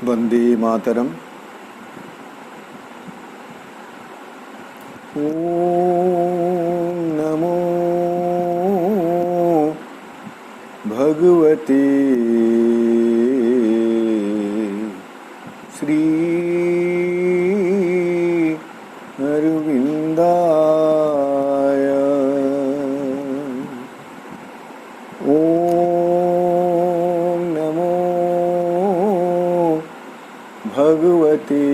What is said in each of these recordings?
वंदे मातरम। ओम नमो भगवते श्री अरविंदाय। ओम नमो भगवते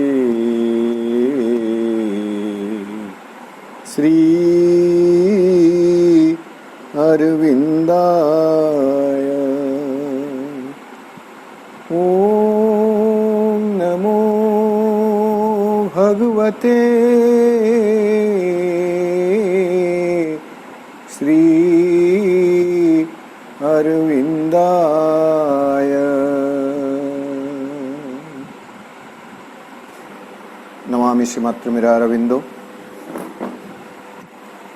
श्री अरविंदाय। ओम नमो भगवते श्री अरविंदाय। नमामि श्रीमातृमेरा अरविंदो।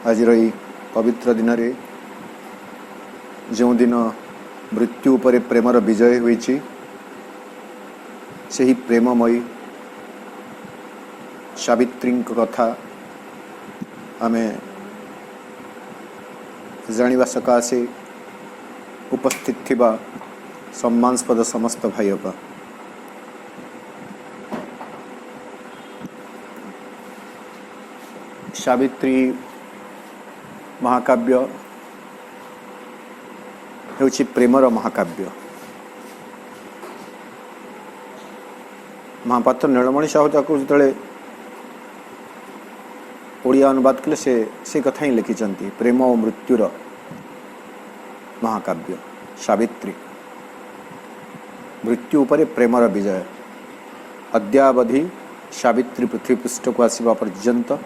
आज रही पवित्र दिन रे जो दिन मृत्यु पर प्रेमर विजय होईची, से ही प्रेममयी सावित्री कथा आमे जानिबा सकाशे उपस्थित थिबा सम्मानस्पद समस्त भाई का सावित्री महाकाव्य हेउछि प्रेमर महाकाव्य। महापात्र नीलमणि साहू ताको जेतले ओडिया अनुवाद कले से कथा ही लिखिचंती। प्रेम और मृत्युर महाकाव्य सावित्री। मृत्यु उपरे प्रेमर विजय। अद्यावधि सावित्री पृथ्वी पृष्ठ को आसवा पर्यंत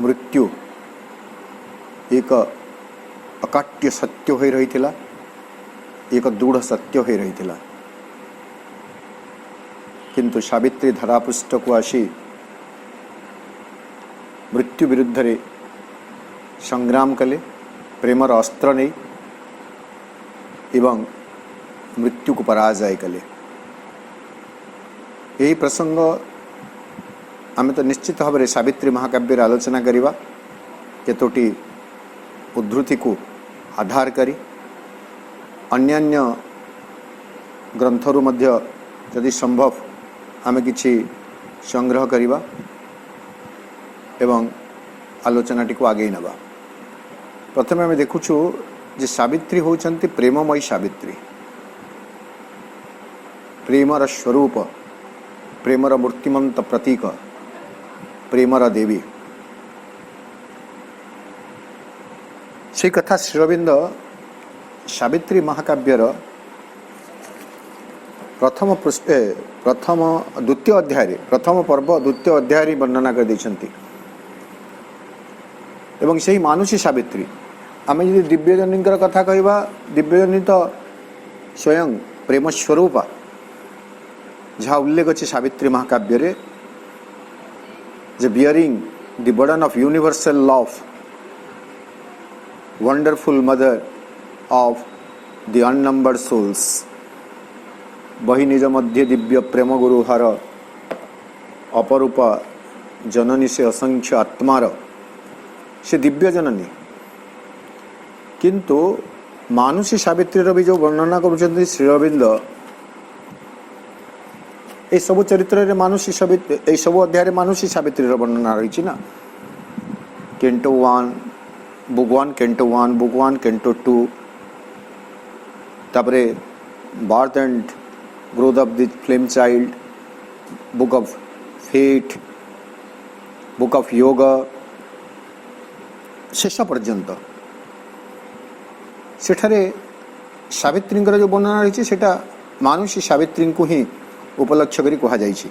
मृत्यु एक अकाट्य सत्य हो रही थिला, एक दृढ़ सत्य हो रही थिला। किंतु सावित्री धरापृष्ठ को आसी मृत्यु विरुद्ध रे संग्राम कले, प्रेमर अस्त्र नहीं एवं मृत्यु को पराजय कले। यही प्रसंग आमे तो निश्चित भाव में सावित्री महाकाव्य आलोचना करिबा। केतोटी उद्धृति को आधार करी अन्यान्य ग्रंथरु मध्य यदि संभव आमे किछि संग्रह करिबा एवं आलोचनाटी को आगे नबा। प्रथमे आमे देखुछु जे सावित्री होचंती प्रेममयी सावित्री। प्रेमर स्वरूप, प्रेमर मूर्तिमंत प्रतीक, प्रेमर देवी। से कथा श्रीअरविंद सावित्री महाकाव्यर प्रथम द्वितीय अध्याय, प्रथम पर्व द्वितीय अध्याय वर्णना कर देछंती। एवं से मानुषी सावित्री आम यदि दिव्यजनी कथा कहवा, दिव्यजनी तो स्वयं प्रेम स्वरूप जहाँ उल्लेख अच्छे सावित्री महाकाव्य रे, जे bearing the burden of universal love, wonderful mother of the unnumbered souls. बही निज मध्य दिव्य प्रेम गुरुहार, अपरूप जननी से असंख्य आत्मार से दिव्य जननी। किंतु मानुषी सावित्री भी जो वर्णना करुछंती श्रीअरविंद, ए सब चरित्र रे मानुषी सावित्री, ए सब अध्याय मानुषी सावित्री वर्णना रही ना। Canto 1 book 1, canto 1 book 1, canto 2, तापरे birth and growth of the flame child, book of fate, book of yoga, शेष पर्यंत सेठारे सावित्री जो वर्णना रही सेटा मानुषी सावित्री को ही उपलक्ष्य करी कहा जाइछि।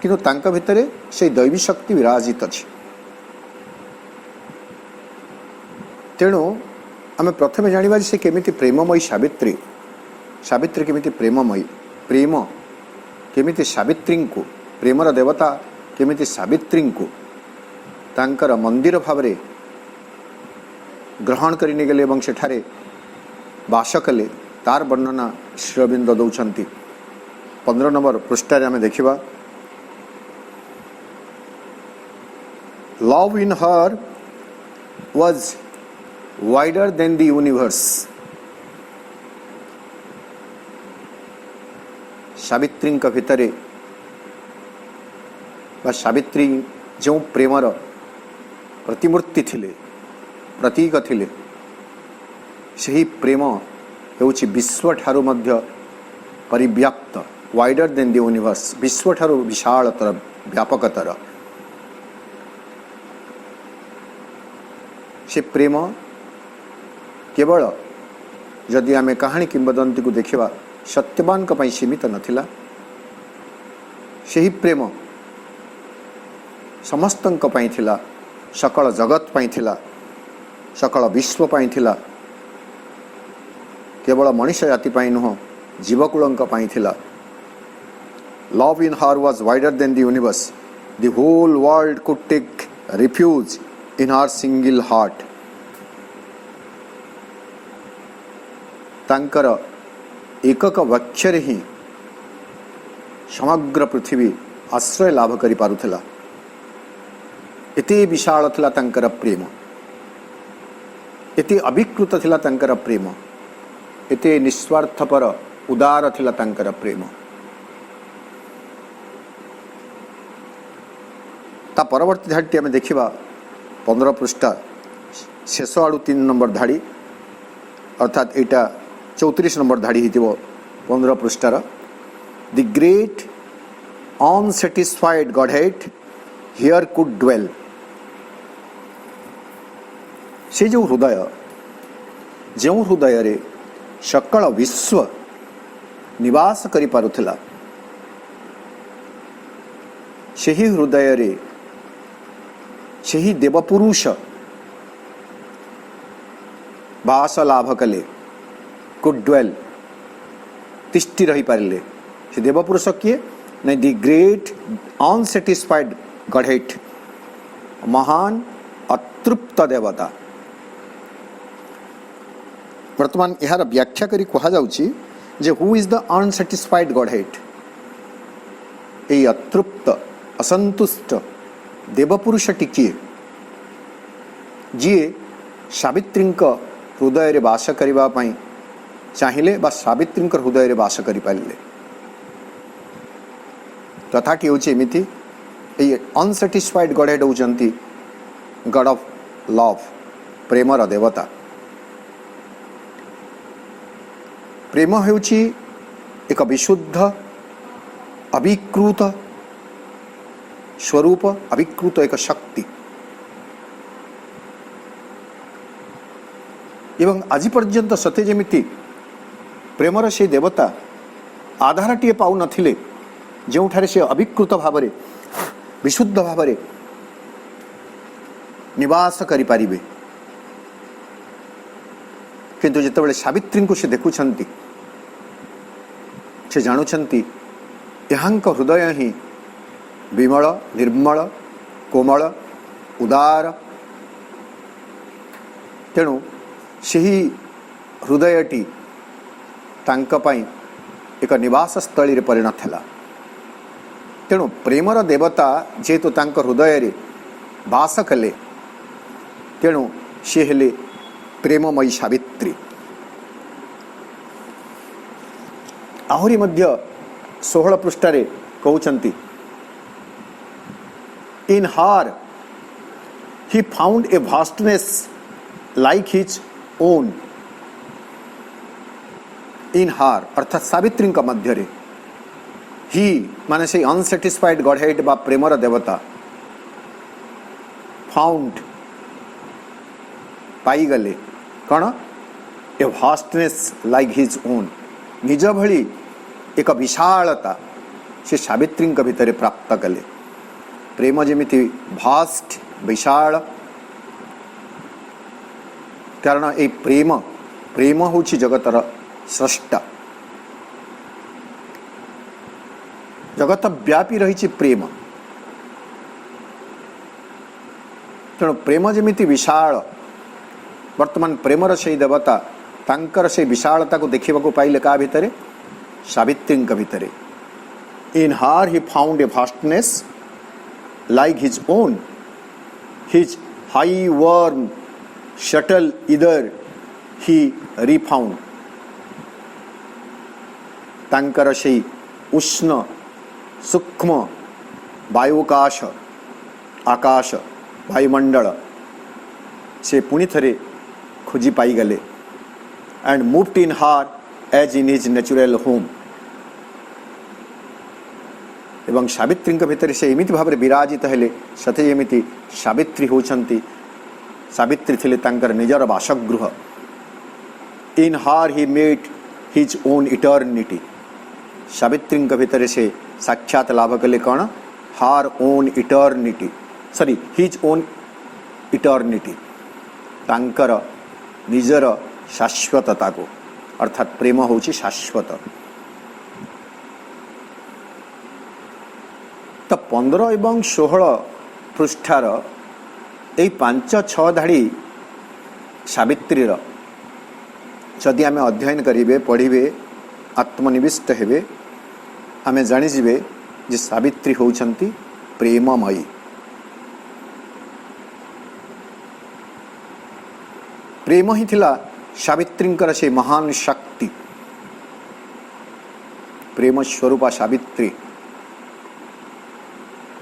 किंतु तांका भितरे से दैवी शक्ति विराजित अछि। तेणु आमे प्रथमे जानिबा से केमिति प्रेममयी सावित्री, सावित्री केमिति प्रेममयी, प्रेम केमिति सावित्री को, प्रेमर देवता केमिति सावित्री को तांकर मंदिर भावरे ग्रहण करी गले एवं सेठारे बास कले, तार वर्णना श्रीअरविंद दौरान। 15 नंबर पृष्ठार आम देखा love in her was wider than the universe. Savitri भितर सावित्री जो प्रेमर प्रतिमूर्ति थिले प्रतीक थिले सही प्रेम होउछि विश्व ठारू मध्य परिव्याप्त वाइडर देन द यूनिवर्स विश्व ठारू विशालतर व्यापकतर से प्रेम केवल जदि आम कहानी किंवदंती को देखा सत्यवान का सीमित नथिला सही प्रेम समस्तंक पई थिला सकल जगत पई थिला सकल विश्व पई थिला केवल मनुष्य जाति पई नुह जीवकुलंक पई थिला। Love in her was wider than the universe the whole world could take refuge in her single heart. तांकर एकक वक्षरे ही समग्र पृथ्वी आश्रय लाभ करि पारुथला। एते विशाल थिला तांकर प्रेम एते अविकृत थिला तांकर प्रेम एते निस्वार्थपर उदार थिला तांकर प्रेम। ता परवर्ती धाड़ी आम देखा 15 पृष्ठा शेष आड़ू 3 नंबर धाड़ी अर्थात यहाँ 34 नंबर धाड़ी हो 15 पृष्ठार the great unsatisfied godhead here could dwell. से जो हृदय रे सकल विश्व निवास करि पारुथला सेही हृदय रे सेही देवपुरुष वास लाभ कले कुड ड्वेल तिष्ठि रही पारे। से देवपुरुष किए नहीं द ग्रेट अनसेटिस्फाइड गॉडहेड महान अतृप्त देवता। वर्तमान यार व्याख्या करी कहा जाउची जे who is the unsatisfied godhead ए अतृप्त असंतुष्ट देवपुरुष टिकिए जी सावित्री हृदय रे वास करिबा पई चाहिले बा सावित्री हृदय रे वास करि पाले। कथाटी होची एमिति ए अनसेटिस्फाइड गॉडहेड होचंती गॉड ऑफ लव प्रेमर देवता। प्रेम हेउची एक विशुद्ध अविकृत स्वरूप अविकृत एक शक्ति एवं आज पर्यंत सते जेमिति प्रेमर से देवता आधारटीए पाउ नथिले जोठारे से अविकृत भावरे विशुद्ध भावरे निवास करि पारिबे किंतु जेतेबेले सावित्री को से देखुछंती से जानुछंती यहांक हृदय ही विमल निर्मल कोमल उदार तेणु सही हृदयटी तांक पई एक निवास स्थली रे परिणत हला। तेणु प्रेमर देवता जेहेतु तांक हृदय रे वास कले तेणु सी हेले प्रेममयी सावित्री। आहरी मध्य 16 पृष्ठारे कहउछंती in her he found a vastness like his own. In her अर्थात सावित्री मध्य रे ही माने से अनसेटिस्फाइड गॉडहेड बा प्रेमर देवता फाउंड पाई गले कौन a vastness like his own निज भली एक विशालता से सावित्री भितर प्राप्त कले। प्रेम जेमिति भास्ट विशाल कारण ए प्रेम प्रेम होछि जगतर स्रष्टा जगत व्यापी रही प्रेम। तेणु प्रेम जेमिति विशाल वर्तमान प्रेमर से देवता तांकर से विशालता को देखा पाइले का भितर सावित्री भितर In her he found a vastness like his own. His high worm shuttle either he refound. तांकर से उष्ण सूक्ष्म वायुकाश आकाश वायुमंडल से पुणी थरे खोजी पाई गले and moved in her as in his natural home. एवं सावित्री भितर से एमती भाव में विराजित हेले सते एमती सावित्री होती सावित्री थिले तांकर निजर बासगृह. In her he met his own eternity. Savitri भितर से साक्षात लाभ कले कौन her own eternity sorry his own eternity तांकर निजर शाश्वतता को अर्थात प्रेम होची शाश्वत. तो 15 एवं 16 पृष्ठार यही 5-6 धाड़ी सावित्रीर जदि आम अध्ययन करेंगे पढ़े आत्मनिविष्ट हेबे आम जानीजे जे सावित्री होउछंती प्रेममयी. प्रेम ही थिला सावित्रींकर से महान शक्ति. प्रेम स्वरूपा सावित्री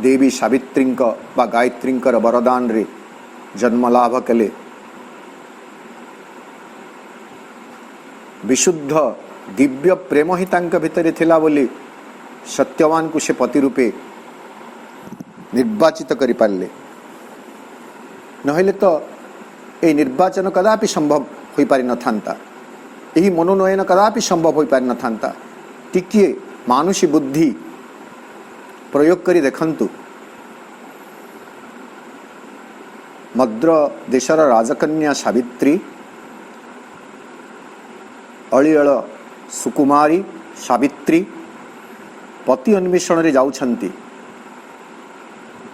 देवी सावित्रींक बा गायत्रींकर वरदान रे जन्म लाभ कले. विशुद्ध दिव्य प्रेम ही तांक भितर थिला बोली सत्यवान को से पति रूपे निर्वाचित करि पारले. नहले तो ए निर्वाचन कदापि संभव होई पारि न थांता. यही मनोनयन कदापि संभव होई पारि न थांता. टिकिए मानुषी बुद्धि प्रयोग करी देखंतु. मद्र देशर राजकन्या सावित्री अलिअल सुकुमारी सावित्री पति अन्वेषण रे जाउछंती.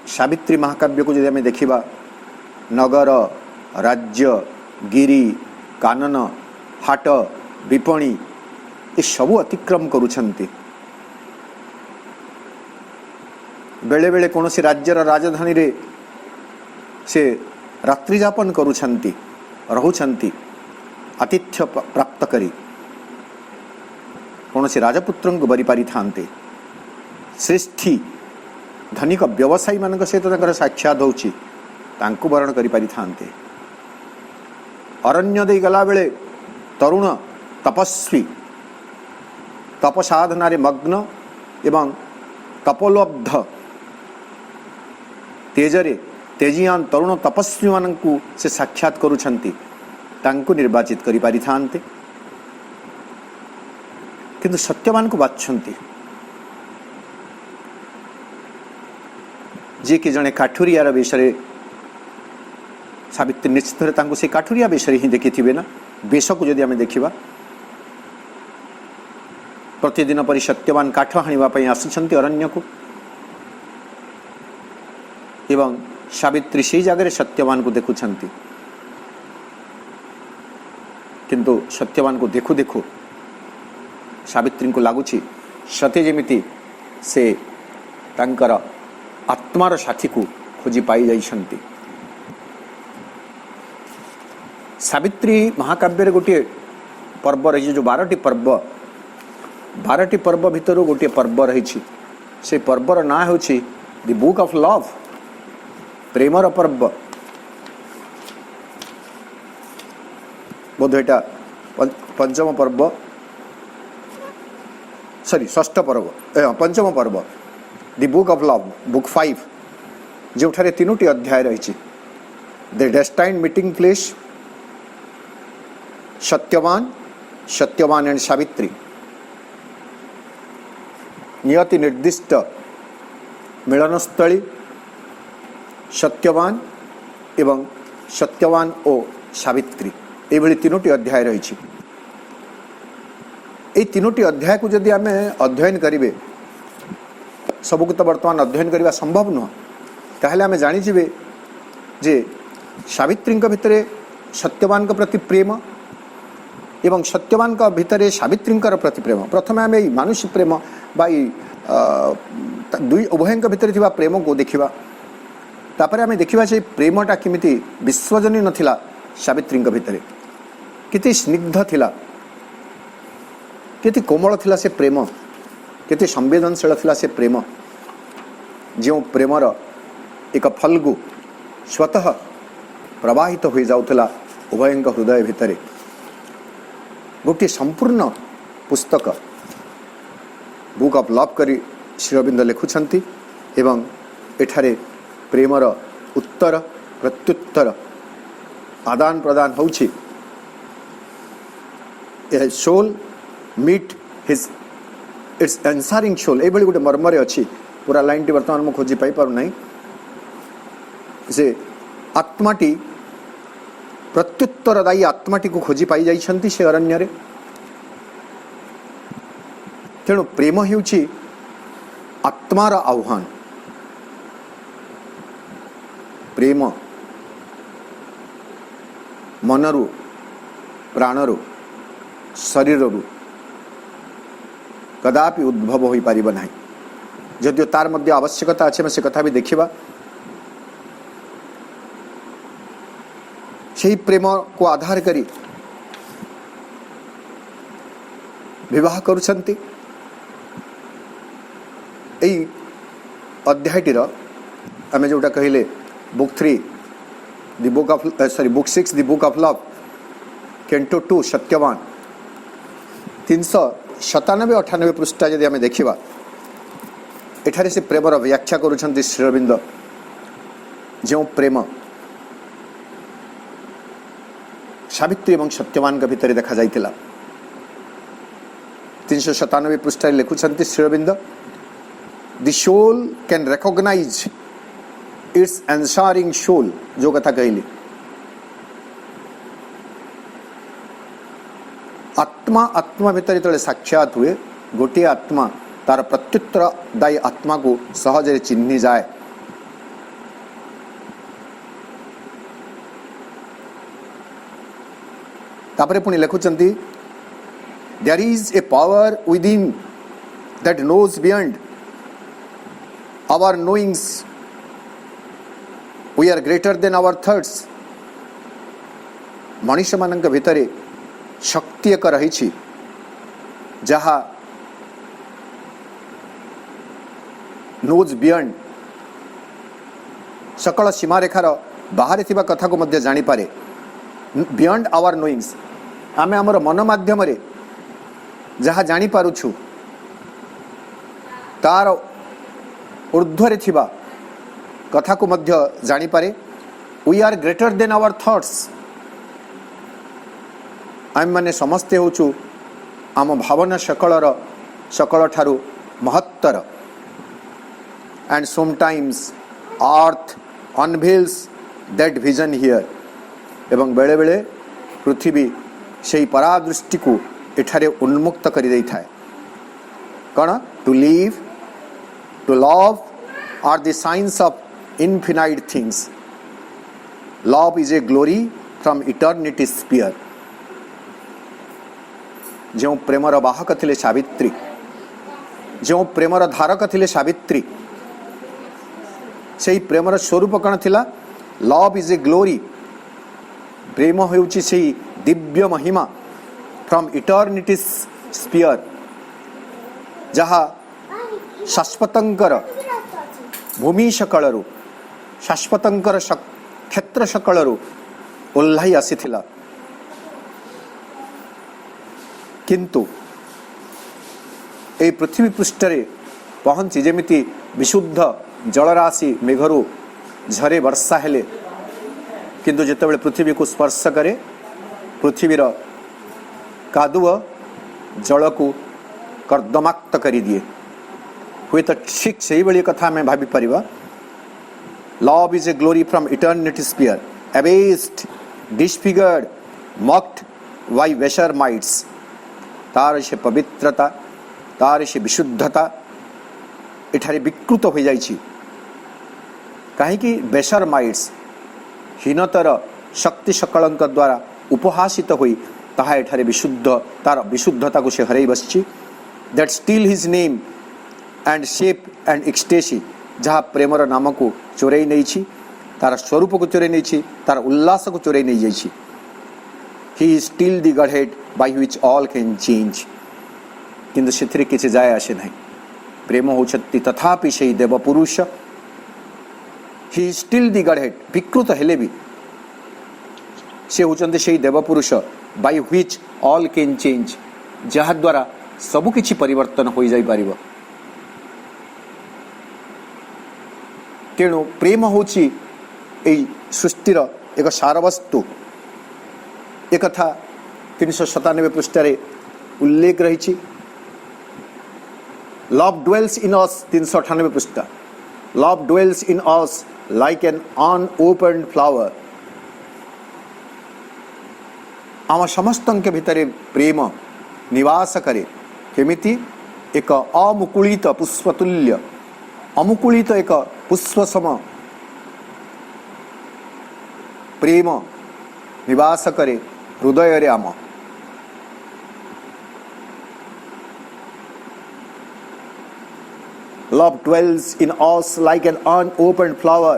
सावित्री महाकाव्य को यदि आम देखा नगर राज्य गिरी कानन हाट विपणी ये सबू अतिक्रम करुछंती. बेले बेले कौन सी राज्यर राजधानी रे से रात्रिजापन करुछंती रहुछंती आतिथ्य प्राप्त करी कौन से राजपुत्र को बरी पारि थांते. श्रेष्ठी धनिक व्यवसायी मान सहित साक्षात होची तांको वरण करि पारि थांते. अरण्य दे गला बेले तरुण तपस्वी तपसाधना रे मग्न एवं तपोलब्ध तेजरे तेजियान तरुण तपस्वी मानकु से साक्षात करुछंती तांको निर्वाचित करि पारि थांते. किंतु सत्यवान को बाछंती जे कि जने काठुरियार विषय सावित्री निश्चित तांको से काठुरिया विषय ही देखिथिबे ना. वेश को जदि आम देखा प्रतिदिन परि सत्यवान काठ हाणिबा आसुछंती अरण्य को एवं सावित्री से जगह सत्यवान को देखुछंती. किंतु सत्यवान को देखु देखु सावित्री को लगुच सते जेमिति से तांकर आत्मार साथी को खोजी पाई जाइछंती. सावित्री महाकाव्य गोटे पर्व रही जो 12टी पर्व भितर गोटे पर्व रही से पर्वर ना हो दि बुक ऑफ लव प्रेमर पर्व. बोध एटा पंचम पर्व सॉरी षष्ठ पर्व पंचम पर्व the book of love book 5 जो 3टी अध्याय रही. The destined meeting place Satyavan and Savitri नियति निर्दिष्ट मिलनस्थली सत्यवान एवं सत्यवान ओ सावित्री ये 3टी अध्याय रही. ये 3टी अध्याय को जदि आम अध्ययन करेंगे सबको तो बर्तमान अध्ययन करने संभव नुह. ताहले आम जानीजे जे सावित्री भितर सत्यवान प्रति प्रेम एवं सत्यवान भितर सावित्री प्रति प्रेम. प्रथम आम मानुषी प्रेम बा दुई उभय भितर थिबा प्रेम को देखिबा तापर आम देखा से प्रेमटा किमिति विश्वजनीन नथिला सावित्री भितर केते स्निग्ध थिला केते कोमल थिला से प्रेम केते संवेदनशील थिला से प्रेम जो प्रेमर एक फल्गु स्वतः प्रवाहित हो जाउथला उभय हृदय भितर गोटे संपूर्ण पुस्तक बुक ऑफ लव करी श्री अरविंद लिखुछंती एवं एठारे प्रेमर उत्तर प्रत्युत्तर आदान प्रदान होउछि soul meet his its answering soul ए गोटे मर्मरे अच्छी पूरा लाइन टी वर्तमान मुझे खोजी पाई पार नहीं से आत्माटी प्रत्युत्तरदायी आत्माटी को खोजी पाई जाइछंती से अरण्य तेणु प्रेम हेउछि आत्मार आह्वान प्रेम मनरु प्राणरु शरीररु कदापि उद्भव हो पारिब नाही जदियो तार मध्य आवश्यकता अच्छे से कथा भी देखिबा से प्रेम को आधार करी विवाह करुछंती एई अध्यायटीर आमे जोटा कहिले book 3 the book of book 6 the book of love canto 2 Satyavan 397-98 पृष्ठा यदि आमे देखिबा एठारे से प्रेमर व्याख्या करुछंती श्री अरविंद जो प्रेम सावित्री एवं सत्यवान का भितर देखा जाइतिला 397 पृष्ठा लिखुछंती Shri Aurobindo the soul can recognise its answering soul जो कथा कहली आत्मा आत्मा भितर जो साक्षात हुए गोटे आत्मा तार प्रत्युत्तर दायी आत्मा को सहज चिन्हि जाए तापरे पुणी लिखुचंती there is a power within that knows beyond our knowings we are greater than our thoughts मनुष्य मानक भितर शक्ति एक रही जहा नोज बियॉन्ड सकल सीमारेखार बाहर थिबा कथा को मध्य जानी पारे बियॉन्ड आवर नोइंग्स आमे हमर मन माध्यम रे जहा जानी पारुछु तार ऊर्ध्वरे थिबा कथा को मध्य जानी पारे we are greater than our thoughts आम माने समस्ते होचु आम भावना सकल ठारू महत्तर and sometimes earth unveils that vision here एवं बेले बेले पृथ्वी से परादृष्टि को एठारे उन्मुक्त कर दे था कौन to live to love are the science of infinite things love is a glory from eternity sphere जो प्रेमर वाहक थिले सावित्री जो प्रेमर धारक थिले सावित्री से प्रेमर स्वरूप कौन थिला लव इज ए ग्लोरी प्रेम होउची से दिव्य महिमा फ्रॉम इटर्निटी स्पीयर जहा शाश्वतंकर भूमि सकलरू शाश्वतंकर क्षेत्र सकलरू ओल्लाई आसीथिला किंतु ए पृथ्वी पृष्ठरे पहुंची जेमिति विशुद्ध जलराशि मेघरू झरे वर्षा हेले किंतु जेतेबेले पृथ्वी को स्पर्श करे पृथ्वीर कादुव जल को कर्दमाक्त करी दिए हुए तो ठीक से ही कथा आम भाभी परिबा love is a glory from eternity sphere abased disfigured mocked by baser mights तार से पवित्रता तार से विशुद्धता एठारे विकृत हो जाइछि कहीं वेशर माइट्स हीनतर शक्ति सकलंक द्वारा उपहासित होई ताहा एठारे विशुद्ध तार विशुद्धता को से हरई बसछि that steal his name and shape and ecstasy जहाँ प्रेमर नाम को चोरई नहीं, तार स्वरूप को चोरई नहीं, तार उल्लास को चोरई नहीं जाइए। He is still the God head by which all can change. किंतु से किसी जाए आसे नहीं। प्रेम होती तथापि से देव पुरुष। He is still the God head, विकृत हेले भी से होचंती से देव पुरुष by which all can change, जहा द्वारा सबु किछि परिवर्तन हो जाई पारिबो। तेणु प्रेम होची एई सृष्टिर एक सारवस्तु। एक कथा 397 पृष्ठरे उल्लेख रही। लव ड्वेल्स इन अस 398 पृष्ठ। Love dwells in us like an unopened flower. आम समस्त के भितर प्रेम निवास करे केमिति एक अमुकुलित पुष्पतुल्य, अमुकुलित एक पुष्प सम प्रेम निवास करे हृदय रे। आम love dwells in us like an unopened flower,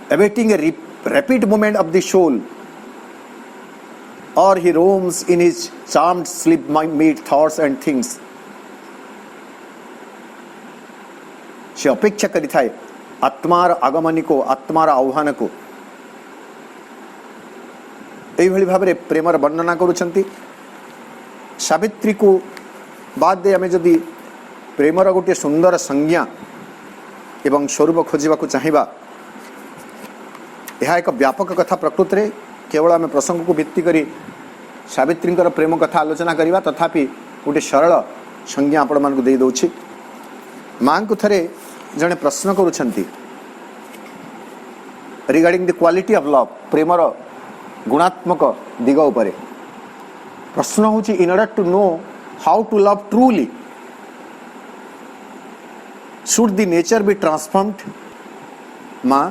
awaiting a rapid movement of the soul, or he roams in his charmed sleep made thoughts and things. से अपेक्षा करी थाए आत्मार आगमनी को, आत्मार आह्वान को। एभली भाव में प्रेमर वर्णना करुछंती। सावित्री को बाद दे आमे जदि प्रेमर गोटे सुंदर संज्ञा एवं स्वरूप खोजा चाहिए, यह एक व्यापक कथा। प्रकृत में केवल आम प्रसंग को भित्ति करी सावित्री प्रेम कथा आलोचना करवा, तथापि गोटे सरल संज्ञा आपण मानक दे दउछि। मां को थरे जने प्रश्न करुछंती regarding the quality of love, प्रेमर गुणात्मक दिग उपरे प्रश्न होछि। In order to know how to love truly, should the nature be transformed. माँ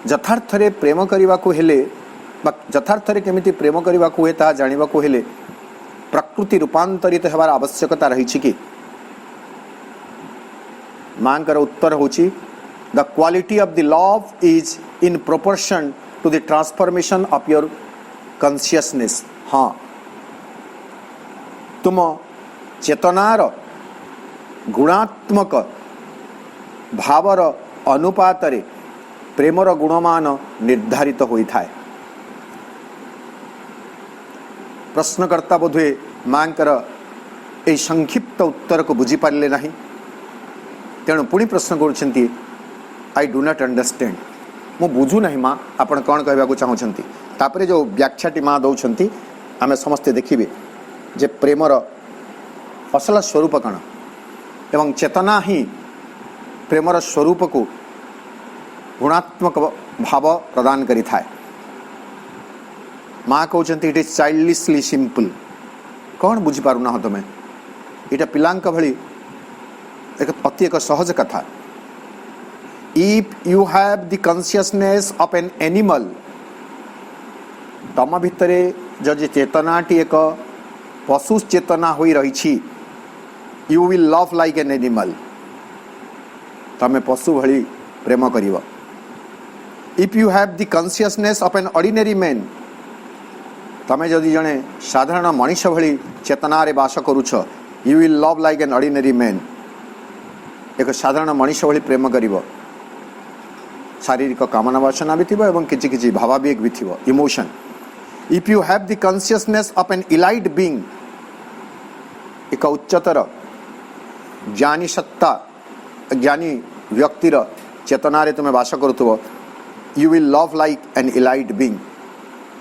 यथार्थरे प्रेम करने को हेले, यथार्थरे केमिति प्रेम करने को हुए ता जानिबा को हेले प्रकृति रूपांतरित हेबार आवश्यकता रही कि? मां कर उत्तर होची the quality of the love is in proportion to the transformation of your consciousness. हाँ, तुम चेतनार गुणात्मक भावर अनुपात रे प्रेमर गुणमान निर्धारित होता है। प्रश्नकर्ता बोधे मांकर ए संक्षिप्त उत्तर को बुझी पारे ना, तेणु पुणी प्रश्न करुछंती आई डू नॉट अंडरस्टैंड, मु बुझू नहीं माँ आपण कौन कहबा चाहूँगी। तापरे जो व्याख्याटी माँ दौरान आम समस्ते देखिए जे प्रेमर असल स्वरूप कण एवं चेतना ही प्रेमर स्वरूप को गुणात्मक भाव प्रदान करि थाए। माँ कहते इट इज चाइल्डिशली सिंपल। कौन बुझीपार ना तुम्हें, यहाँ पिलांक भली एक अति एक सहज कथा। If you have the consciousness of an animal, तम भितरे जदि चेतनाटी एक पशु चेतना होई रही, you will love like an animal, तमें पशु भली प्रेम करिव। If you have the consciousness of an ordinary man, तमें जदि जड़े साधारण मनीष भली चेतना रे बास करुछ, you will love like an ordinary man, एक साधारण मनीष भली प्रेम करिव। शारीरिक कामना वासना भी थी एवं किछि किछि भावावेग भी थी, emotion. If you have the consciousness of an elite being, एक उच्चतर ज्ञानी सत्ता, ज्ञानी व्यक्तिर चेतना रे तुम्हें बास करुथबो, you will love like an elite being,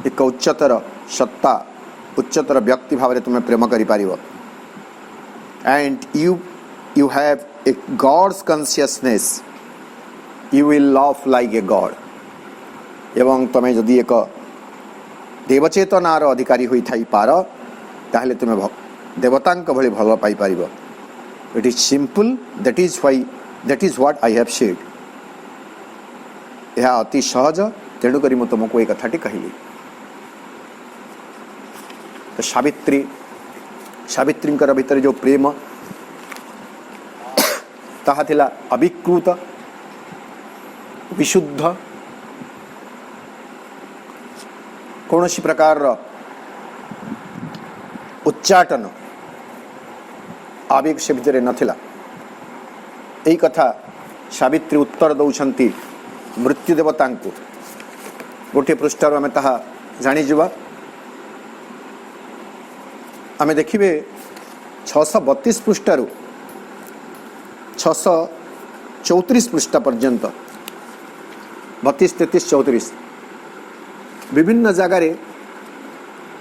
एक उच्चतर सत्ता, उच्चतर व्यक्ति भाव में तुम्हें प्रेम करि पारिबो। And you have a god's consciousness, you will love like a god. एवं तुम्हें जदि एक देवचेतनार अधिकारी होई थाई पार, ताहले तुम्हें देवतांक भली भल पाई पारिबो। It is simple, that is what I have said. यह अति सहज, तेणुक मु तुमको ये कथाटी कहली। तो सावित्री भीतर जो प्रेम ताहा थिला अविकृत विशुद्ध कौनसी प्रकार उच्चाटन आवेग से भितर नथिला। यही कथा सावित्री उत्तर दौरान मृत्यु देवता को गोटे पृष्ठार आम ताहा जाणीजा। आम देखिए 632 पृष्ठार 634 पृष्ठा पर्यंत 32, 33, 34 विभिन्न जगार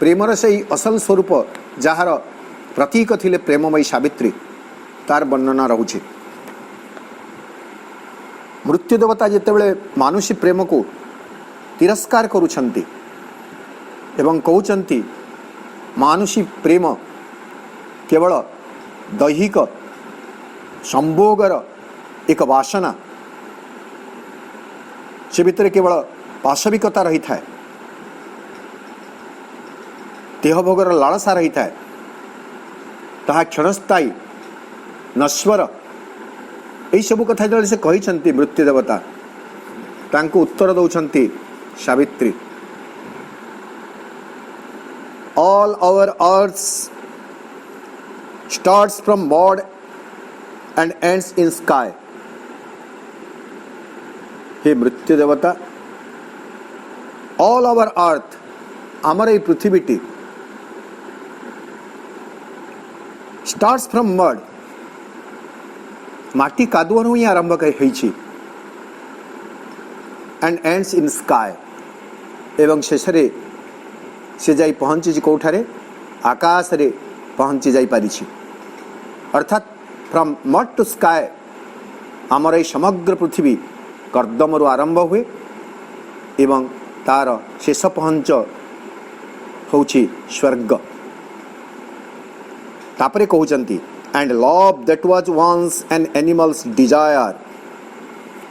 प्रेमर से असल स्वरूप जार प्रतीक थिले प्रेममयी सावित्री तार वर्णना रहुछि। मृत्यु देवता जितेबले मानुषी प्रेम को तिरस्कार करुछंती एवं कहउछंती मानुषी प्रेम केवल दैहिक संभोगर एक वासना, से भितर केवल पाशविकता रही थाए, देहभोगर लालसा रही थाए, ताहा क्षणस्थायी नश्वर। यही सब कथा जो से कही मृत्यु देवता तांको उत्तर दौरान Savitri. All our earth starts from mud and ends in sky. हे मृत्यु देवता, ऑल आवर अर्थ आमर ये पृथ्वीटी स्टार्ट्स फ्रॉम मड माटी कादुआ ही आरंभ होइछि एंड एंड्स इन स्काई एवं शेषरे से जाई पहुंची कौठारे आकाश रे पहुंची जाई पारिछि। अर्थात फ्रॉम मड टू स्काई आमर ये समग्र पृथ्वी कर्दमरु आरंभ हुए एवं तार शेष पहुंच होछि स्वर्ग। तापरे कहउचंती and love that was once an animal's desire.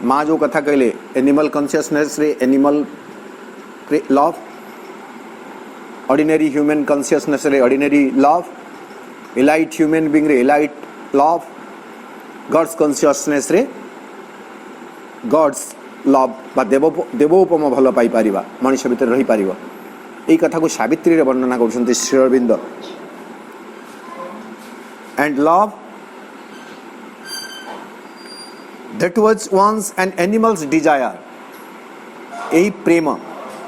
माँ जो कथा कहले एनिमल कॉन्शियसनेस रे animal love, ordinary human consciousness रे ordinary love, elite human being रे एलाइट लव, गॉड्स कॉन्शियसनेस रे गॉड्स लव बा देवोपम भल पाई पारिबा मनुष्य भितर रही पारिबो। एई कथा को सावित्री रे वर्णना करछन्ते Shri Aurobindo. And love that was once an animal's desire. यही प्रेम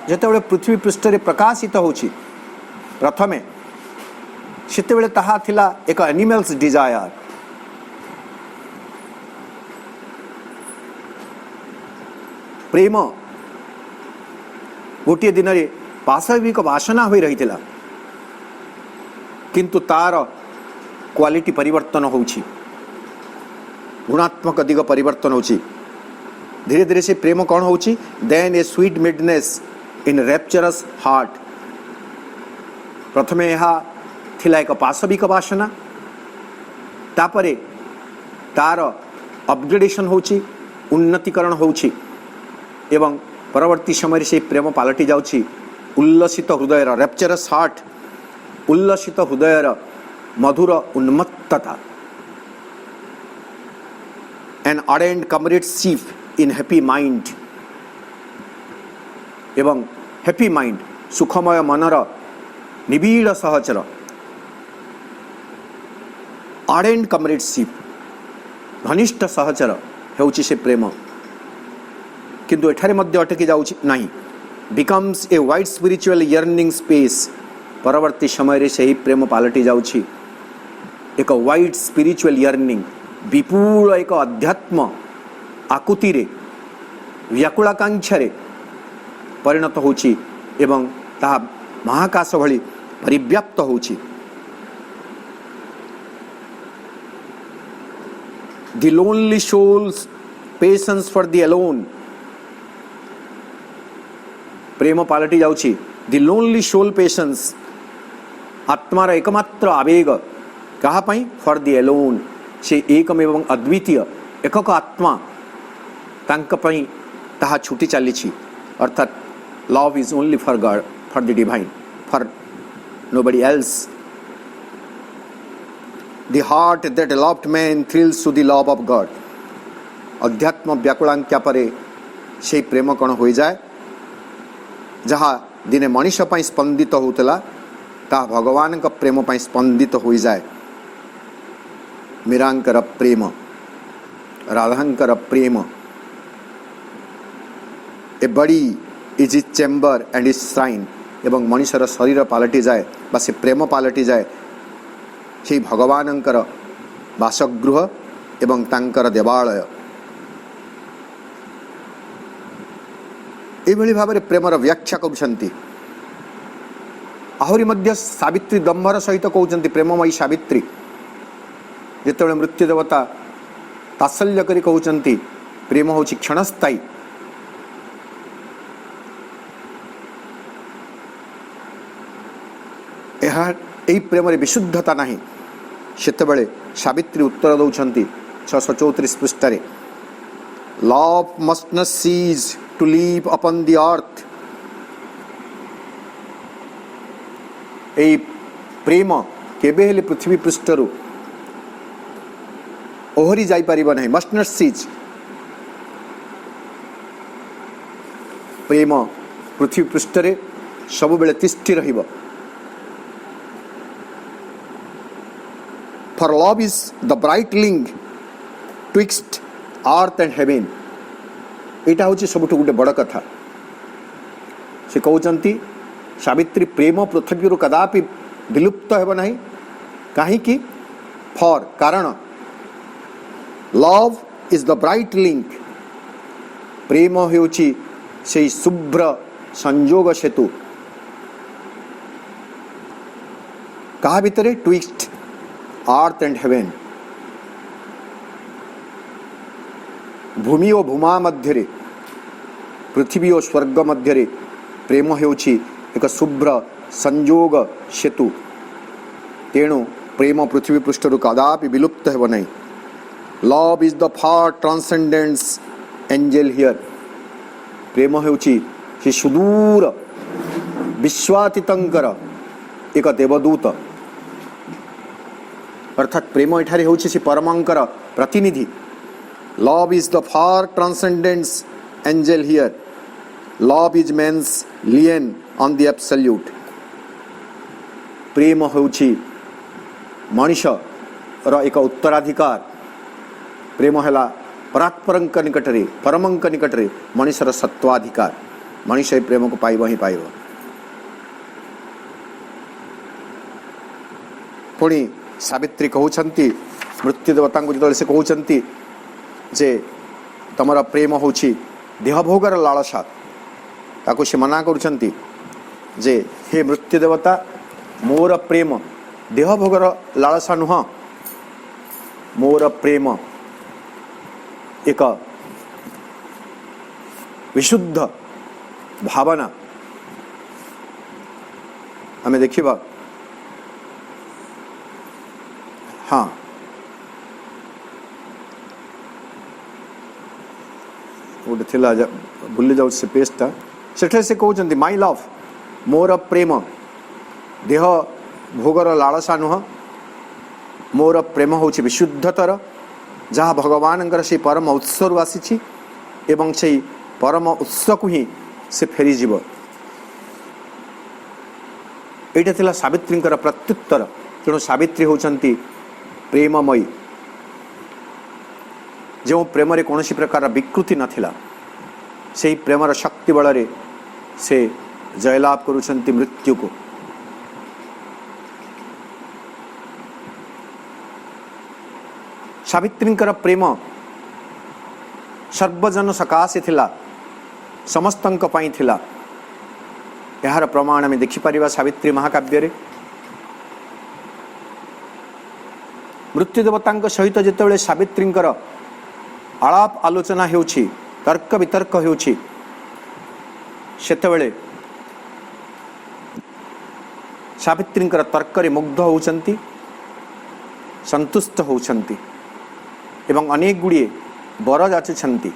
जेतेबेले पृथ्वी पृष्ठ रे प्रकाशित होछि प्रथमे सेतेबेले ताहा थिला एक एनिमल्स डिजायर। प्रेम गोटे दिन रे पाशविक वासना हो रही थिला, किंतु तार क्वालिटी परिवर्तन होछि, गुणात्मक दिग परिवर्तन होछि। धीरे धीरे से प्रेम कौन होछि? Then a sweet madness in rapturous heart. प्रथमे यह थिला एक पाशविक वासना, तापरे तार अपग्रेडेशन होछि, उन्नतिकरण होछि एवं परवर्ती समय से प्रेम पलटि जाउछि उल्लसित हृदयर, रैप्चरस हार्ट, उल्लसित हृदयर मधुर उन्मत्तता। An ardent comradeship in happy mind एवं हैप्पी माइंड सुखमय मनर निबिड़ सहचर ardent comradeship घनिष्ठ सहचर हेउछि से प्रेम। किंतु एठारे मध्य अटकी जाउछि नाही, becomes a wide spiritual yearning space. परवर्ती समय रे से ही प्रेम पलटि जाउछि एक वाइड स्पिरिचुअल यर्निंग, विपुल एक अध्यात्म आकुति रे व्याकुलाकांक्षा रे परिणत होछि एवं ताहा महाकाश भली परिव्याप्त होछि। The lonely soul's patience for the alone. प्रेम पलटि जाउछि द लोनली सोल पेशेंस, आत्मार एकमात्र आवेग कहा पाई? For the alone. से एकम एवं अद्वितीय एकक आत्मा तांक पई ताहा छुटी चली। अर्थात love is only for God, for the divine, for nobody else. The heart that loved man thrills to the love of God. अध्यात्म व्याकुलांख्या परे से प्रेम कौन हो जाए जहाँ दिने मनीष पई स्पंदित होतला ता भगवान का प्रेम पई स्पंदित हो जाए। मीरांकर प्रेम, राधांकर प्रेम ए बड़ी is is chamber and is shrine एवं मनीषर शरीर पलटि जाए बा से प्रेम पलटि जाए से भगवानंकर बासगृह एवं तांकर देवालय। एभली भाव प्रेमर व्याख्या करुछंती। आहरी मध्य सावित्री दंभर सहित कहते प्रेममयी सावित्री जिते मृत्यु देवता तात्सल्य करी कहते प्रेम हूँ क्षणस्थायी। यही प्रेम विशुद्धता नहीं सेतबेले सावित्री उत्तर दौरान 634 पृष्ठ love must not cease to live upon the earth. यही प्रेम केबे हेले पृथ्वी पृष्ठरु ओहरी जाई परिबो नहीं, मस्ट नॉट सीज। प्रेम पृथ्वी पृष्ठरे सब बेले तिष्ठि रहिबो। For love is the bright link twixt earth and heaven। एटा हूँ सबुठ गोटे बड़ कथा। से कहते सावित्री प्रेम पृथ्वी कदापि विलुप्त हेब नहीं कहीं फॉर कारण love is the bright link. प्रेम होउची से शुभ्र संयोग सेतु कहा भितर ट्विस्ट अर्थ एंड हेवन। भूमि और भूमा मध्य पृथ्वी और स्वर्ग मध्य प्रेम होउची एक शुभ्र संयोग सेतु। तेणु प्रेम पृथ्वी पृष्ठरु कदापि विलुप्त हेब नहीं। Love is the far transcendence angel here. प्रेम होउची से सुदूर विश्वातीतंकर एक देवदूत अर्थात प्रेम एठारे होउछि से परमंकर प्रतिनिधि। Love is the far transcendence angel here. Love is man's lien on the absolute. प्रेम होउछि मनुष्य र एक उत्तराधिकार। प्रेम हैला परात्परंक निकटरे परमंक निकटरे मनुष्यर सत्वाधिकार। मनुष्य प्रेम को पाइब ही पाइब। पुणी सावित्री कहते मृत्यु देवता को जो से कहते जे तमर प्रेम होउछि देहभोगर लालसा ताको से मना करुछंती जे हे मृत्यु देवता मोर प्रेम देहभोगर लालसा नुह। मोर प्रेम एक विशुद्ध भावना। आमे देखिबा हाँ गोटे थिला भूली जाऊ से पेजटा सेठे से कहते माई लव मोर प्रेम देह भोगर लालसा नुह। मोर प्रेम हूँ विशुद्धतर जहाँ भगवान से परम उत्सरु आसी एवं से परम उत्स को ही से फेरीजीव। यहाँ थिला सावित्री प्रत्युत्तर। तेणु सावित्री होउछंती प्रेममयी। जो प्रेम रे कौन प्रकार विकृति नथिला से प्रेमर शक्ति बल से जयलाभ करुछंती मृत्यु को। सावित्रींकर प्रेम सर्वजन सकाशे थिला समस्तंक पई थिला। यार प्रमाण आम देखिपर सावित्री महाकाव्य रे। मृत्यु देवता सहित जितेबाला सावित्रींकर आलाप आलोचना होउछि तर्क वितर्क होउछि सेतेबाला सावित्रींकर तर्क रे मुग्ध होउछंती संतुष्ट होउछंती एवं अनेक गुड़िए वर जाचुछंती।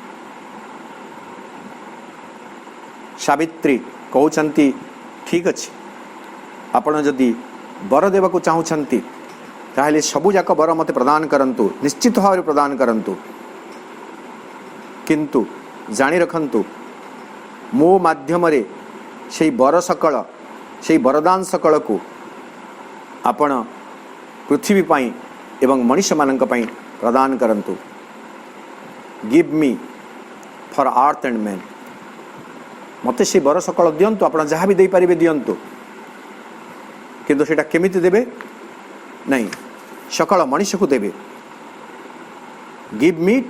सावित्री कहउछंती ठीक अछि आपण जदि वर देवाक चाहूछंती ताहले सबु जाक वर मते प्रदान करंतु निश्चित भाव प्रदान करंतु। किंतु जानी रखंतु मो माध्यम से बर सकल से वरदान सकल को आपण पृथ्वी पाई एवं मनुष्य मानक पाई प्रदान करंतु। Give me for earth and man, मते से बर सकल दियंतु, आपण जहाँ भी दे पारिबे दियंतु, किंतु सेटा केमिति देबे नहीं, सकल मनुष्य को देबे। Give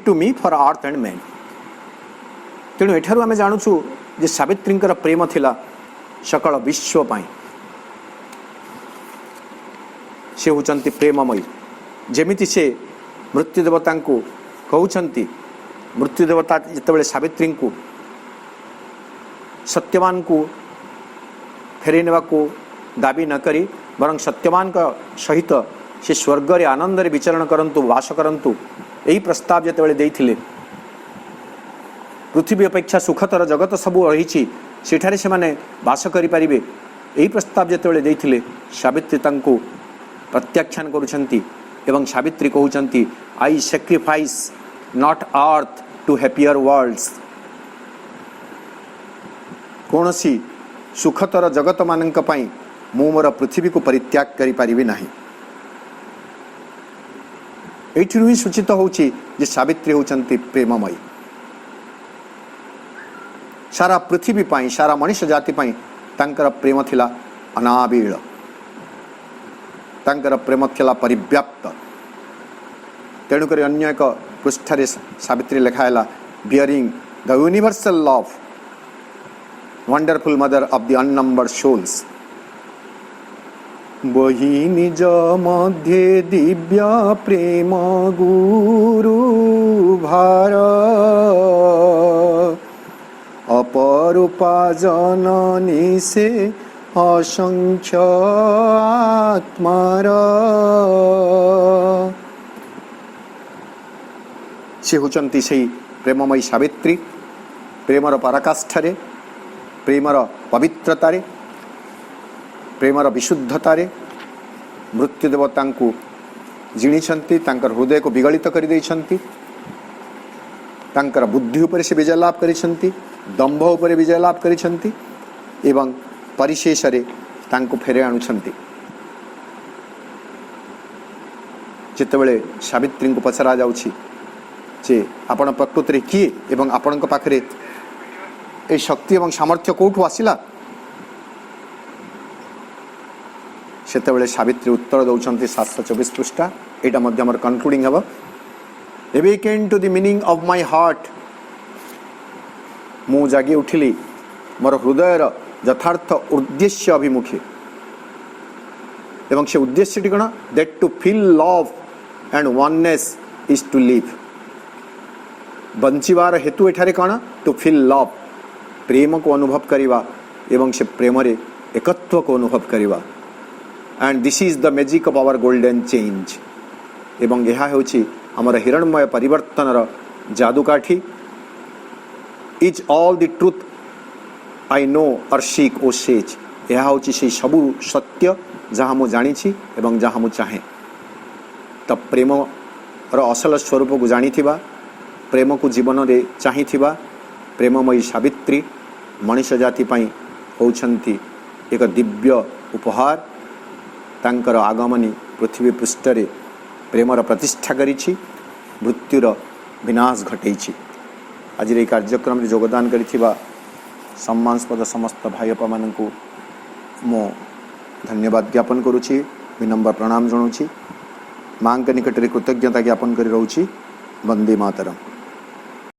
to me for earth and man. तेणु एठारु आमे जानुछु जे सावित्रींकर प्रेम थिला सकल विश्व पाई। से होचंती प्रेममयी। जेमिति से मृत्यु देवता को कहउछंती, मृत्यु देवता जितेबाला सावित्री को सत्यवान को फेरे नेवा को दाबी न करी बरं सत्यवान का सहित से स्वर्ग रे आनंद रे विचरण करंतु, वास करंतु, यही प्रस्ताव जितेबाला देइथिले। पृथ्वी अपेक्षा सुखतर जगत सबू रही सेठारे से माने वास करि परिबे, यही प्रस्ताव जितेबाला देइथिले सावित्री तांको प्रत्याख्यान करुछंती एवं सावित्री कहउछंती I sacrifice not earth to happier worlds. कौनसी सुखतर जगत मानक पई मु मोर पृथ्वी को परित्याग करि परिबे नाही। एठिरु ही सूचित होउची जे सावित्री होउछंती प्रेममयी। सारा पृथ्वी पाई, सारा मनुष्य जाति पाई तांकर प्रेम थिला अनाबिल, तांकर प्रेम थिला परिव्याप्त। तेणुक अन्य एक पृष्ठरे सावित्री लिखाला bearing the universal love, wonderful mother of the unnumbered souls. वही निज मध्य दिव्य प्रेम गुरु भार, अपरूपा जननी से असंख्य आत्मार। से होचंती से प्रेममयी सावित्री। प्रेमर पराकाष्ठारे, प्रेमर पवित्रतारे, प्रेमर विशुद्धतारे मृत्यु देवता को जिणिछंती, तांकर हृदय को विगलित कर देइछंती, तांकर बुद्धि उपर से विजय लाभ करिछंती, दंभ उपर विजय लाभ करिछंती एवं परिशेष रे तांको फेरे आणुछंती। जेतेबेले सावित्री को पचरा जाउछि जे आपण प्रकृति रे किए एवं आपण पाखरे ए शक्ति एवं सामर्थ्य कोठु आसिला, सेतेबेले सावित्री उत्तर दउछंती 724 पृष्ठा। एटा मध्य हमर कंक्लूडिंग हबो। Awaken to the meaning of my heart, मु जागी उठिली मोर हृदयर यथार्थ उद्देश्य अभिमुखे एवं से उद्देश्य कौन, that to feel love and oneness is to live. बंचिवार हेतु एठारे कौन, टू फील लव, प्रेम को अनुभव करिवा एवं से प्रेम रे एकत्व को अनुभव करिवा। And this is the magic of our golden change. एवं यह होछि हमर हिरणमय परिवर्तनर जादुकाठी। Is all the truth I know or seek O sage. यह होछि से सबु सत्य जहाँ मु जानी एवं जहाँ मु चाहे। तब प्रेम असल स्वरूप को जानी थिबा, प्रेम को जीवन रे चाही थिबा प्रेममयी सावित्री मनुष्य जाति पाई होउछंती एक दिव्य उपहार। तांकर आगमनी पृथ्वी पृष्ठरे प्रेमर प्रतिष्ठा करिछि, मृत्युर विनाश घटेछि। आज ये कार्यक्रम रे योगदान करिथिबा सम्मानस्पद समस्त भाई बापा मानकु मो धन्यवाद ज्ञापन करुछि, विनम्र प्रणाम जनाऊछि। मां के निकट रे कृतज्ञता ज्ञापन करि रहउछि। वंदे मातरम।